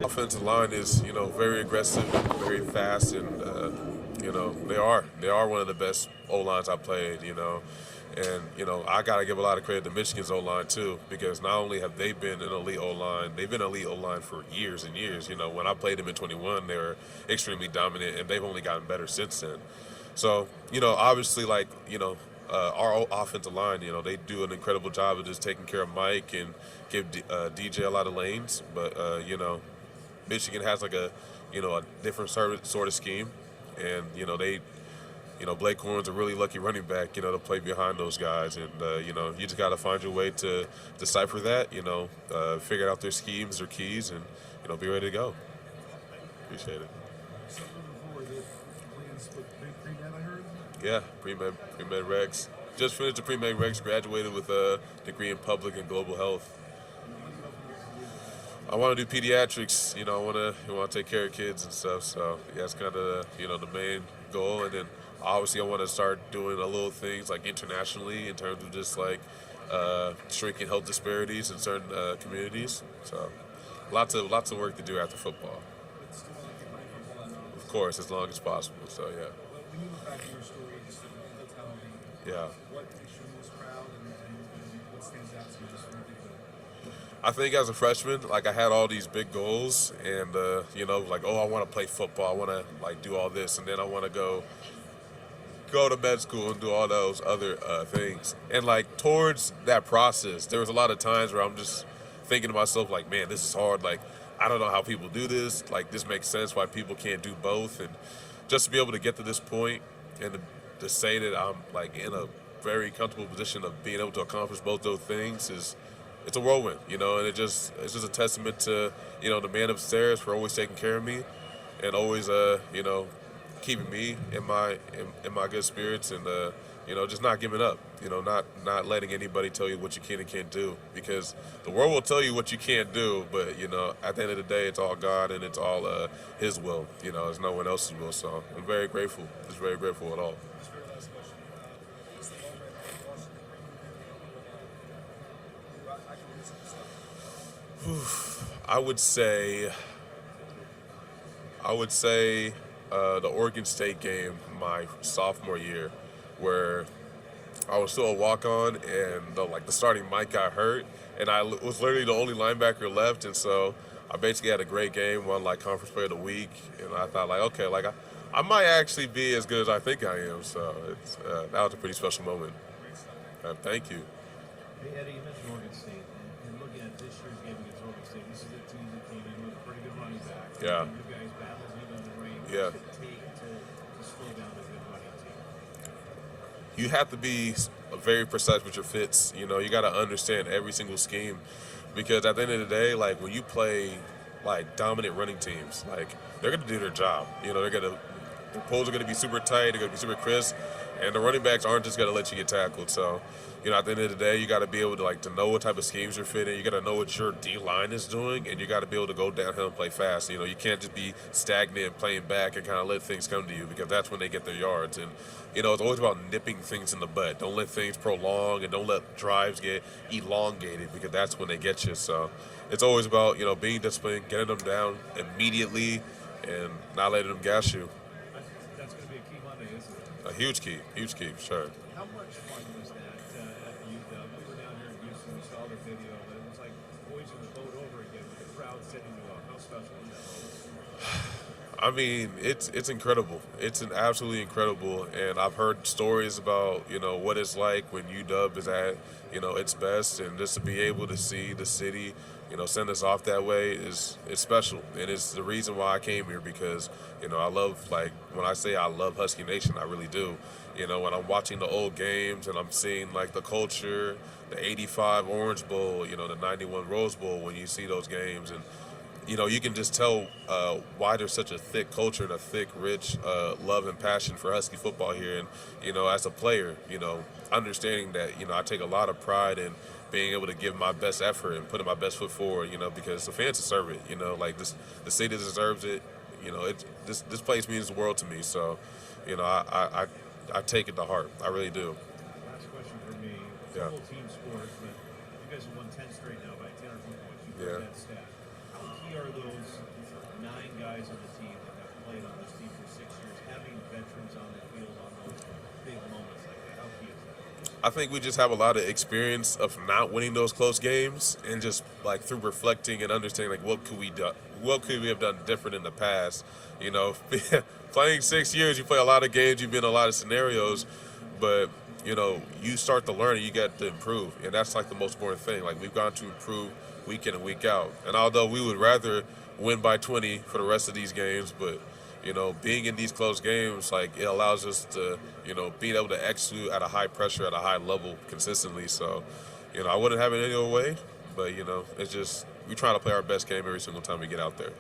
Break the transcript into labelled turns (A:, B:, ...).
A: offensive line is, very aggressive, very fast, and they are one of the best O lines I played. And I gotta give a lot of credit to Michigan's O line too, because not only have they been an elite O line, they've been an elite O line for years and years. When I played them in 21, they were extremely dominant, and they've only gotten better since then. So, obviously, like, our offensive line, they do an incredible job of just taking care of Mike and give DJ a lot of lanes. But, Michigan has like a different sort of scheme. And, Blake Corn's a really lucky running back, to play behind those guys. And, you just got to find your way to decipher that, figure out their schemes, their keys, and, be ready to go. Appreciate it. Yeah, pre-med regs. Just finished the pre-med regs, graduated with a degree in public and global health. I want to do pediatrics, I want to take care of kids and stuff. So yeah, that's kind of the main goal. And then obviously I want to start doing a little things like internationally in terms of just like shrinking health disparities in certain communities. So lots of work to do after football. Of course, as long as possible. So yeah.
B: When you look back at your story, just the totality,
A: Yeah.
B: what makes you most proud and what stands out to you just from the
A: I think as a freshman, like I had all these big goals, and like, oh, I want to play football, I want to like do all this, and then I want to go to med school and do all those other things. And like towards that process, there was a lot of times where I'm just thinking to myself, like, man, this is hard. Like, I don't know how people do this. Like, this makes sense why people can't do both. And just to be able to get to this point and to say that I'm like in a very comfortable position of being able to accomplish both those things it's a whirlwind, and it's just a testament to, the man upstairs for always taking care of me and always keeping me in my good spirits, and just not giving up, not letting anybody tell you what you can and can't do, because the world will tell you what you can't do, but at the end of the day, it's all God and it's all His will. It's no one else's will. So I'm very grateful. Just very grateful at all. I would say the Oregon State game my sophomore year, where I was still a walk-on, and the starting Mike got hurt, and I was literally the only linebacker left, and so I basically had a great game, won like conference player of the week, and I thought like, okay, like I might actually be as good as I think I am. So that was a pretty special moment. Thank you.
C: Hey, Eddie, you mentioned Oregon State, and looking at this year's game against Oregon State, this is a team that came in with a pretty good running back.
A: Yeah.
C: And you guys battled even in the rain.
A: Yeah.
C: What does it take to slow down a good running team?
A: You have to be very precise with your fits. You got to understand every single scheme, because at the end of the day, like when you play like dominant running teams, like they're gonna do their job. Their pulls are gonna be super tight. They're gonna be super crisp, and the running backs aren't just gonna let you get tackled. So, at the end of the day, you got to be able to know what type of schemes you're fitting. You got to know what your D line is doing, and you got to be able to go downhill and play fast. You can't just be stagnant playing back and kind of let things come to you, because that's when they get their yards. And it's always about nipping things in the butt. Don't let things prolong, and don't let drives get elongated, because that's when they get you. So it's always about being disciplined, getting them down immediately, and not letting them gas you.
C: That's going to be a key Monday, isn't it?
A: A huge key, for sure.
C: How much fun was that at the UW? We were down here in Houston, we saw the video, but it was like boys in the boat over again with the crowd sitting you up. How special was that?
A: I mean, it's incredible. It's absolutely incredible, and I've heard stories about what it's like when UW is at its best, and just to be able to see the city send us off that way is special, and it's the reason why I came here, because I love, like, when I say I love Husky Nation, I really do. When I'm watching the old games and I'm seeing like the culture, the '85 Orange Bowl, the '91 Rose Bowl, when you see those games, and you can just tell why there's such a thick culture and a thick, rich love and passion for Husky football here. And, as a player, understanding that, I take a lot of pride in being able to give my best effort and putting my best foot forward, because the fans deserve it, like the city deserves it. This place means the world to me. So, I take it to heart. I really do.
C: Last question for me. It's a whole team sport, but you guys have won 10 straight now by 10 or 20 points. You put that stat. How key are those guys on the team that have played on this team for 6 years, having veterans on the field on those big moments like that? How key is that?
A: I think we just have a lot of experience of not winning those close games, and just like through reflecting and understanding, like what could we have done different in the past. You know, playing 6 years, you play a lot of games, you've been in a lot of scenarios, but you know, you start to learn and you get to improve, and that's like the most important thing. Like we've gone to improve week in and week out, and although we would rather win by 20 for the rest of these games, but you know, being in these close games, like it allows us to, you know, being able to execute at a high pressure, at a high level consistently. So, you know, I wouldn't have it any other way, but you know, it's just we try to play our best game every single time we get out there.